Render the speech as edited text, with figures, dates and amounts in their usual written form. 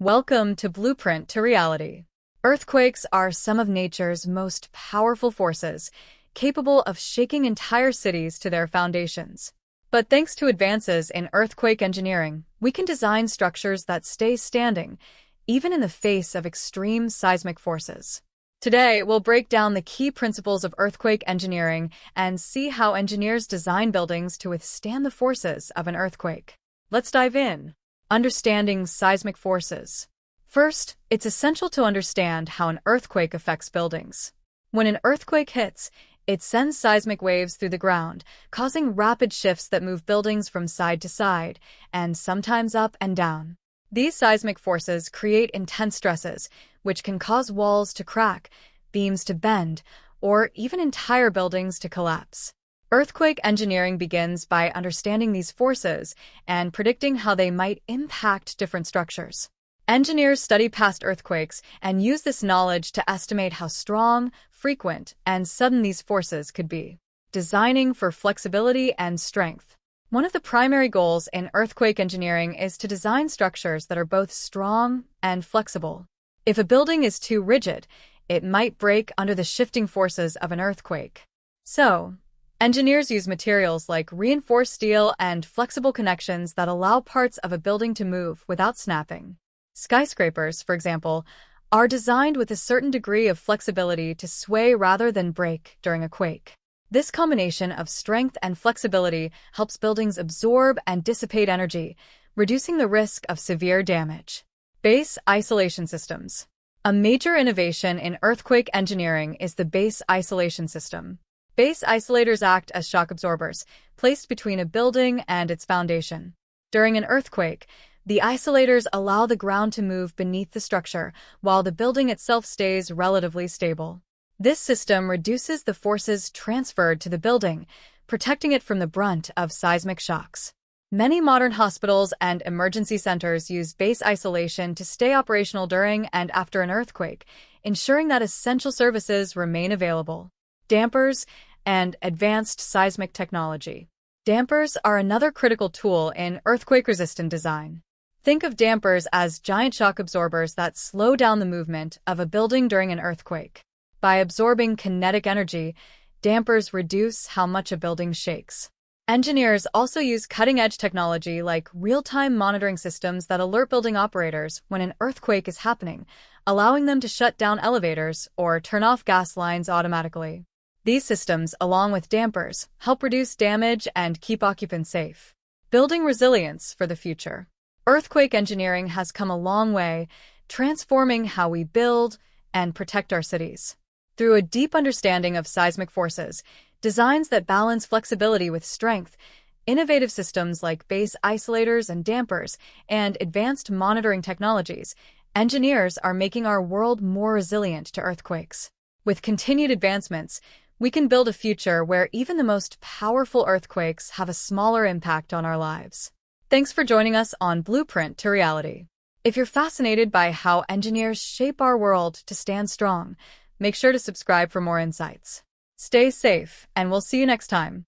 Welcome to Blueprint to Reality. Earthquakes are some of nature's most powerful forces, capable of shaking entire cities to their foundations. But thanks to advances in earthquake engineering, we can design structures that stay standing, even in the face of extreme seismic forces. Today, we'll break down the key principles of earthquake engineering and see how engineers design buildings to withstand the forces of an earthquake. Let's dive in. Understanding seismic forces. First, it's essential to understand how an earthquake affects buildings. When an earthquake hits, it sends seismic waves through the ground, causing rapid shifts that move buildings from side to side, and sometimes up and down. These seismic forces create intense stresses, which can cause walls to crack, beams to bend, or even entire buildings to collapse. Earthquake engineering begins by understanding these forces and predicting how they might impact different structures. Engineers study past earthquakes and use this knowledge to estimate how strong, frequent, and sudden these forces could be. Designing for flexibility and strength. One of the primary goals in earthquake engineering is to design structures that are both strong and flexible. If a building is too rigid, it might break under the shifting forces of an earthquake. So, engineers use materials like reinforced steel and flexible connections that allow parts of a building to move without snapping. Skyscrapers, for example, are designed with a certain degree of flexibility to sway rather than break during a quake. This combination of strength and flexibility helps buildings absorb and dissipate energy, reducing the risk of severe damage. Base isolation systems. A major innovation in earthquake engineering is the base isolation system. Base isolators act as shock absorbers, placed between a building and its foundation. During an earthquake, the isolators allow the ground to move beneath the structure, while the building itself stays relatively stable. This system reduces the forces transferred to the building, protecting it from the brunt of seismic shocks. Many modern hospitals and emergency centers use base isolation to stay operational during and after an earthquake, ensuring that essential services remain available. Dampers and advanced seismic technology. Dampers are another critical tool in earthquake-resistant design. Think of dampers as giant shock absorbers that slow down the movement of a building during an earthquake. By absorbing kinetic energy, dampers reduce how much a building shakes. Engineers also use cutting-edge technology like real-time monitoring systems that alert building operators when an earthquake is happening, allowing them to shut down elevators or turn off gas lines automatically. These systems, along with dampers, help reduce damage and keep occupants safe. Building resilience for the future. Earthquake engineering has come a long way, transforming how we build and protect our cities. Through a deep understanding of seismic forces, designs that balance flexibility with strength, innovative systems like base isolators and dampers, and advanced monitoring technologies, engineers are making our world more resilient to earthquakes. With continued advancements, we can build a future where even the most powerful earthquakes have a smaller impact on our lives. Thanks for joining us on Blueprint to Reality. If you're fascinated by how engineers shape our world to stand strong, make sure to subscribe for more insights. Stay safe, and we'll see you next time.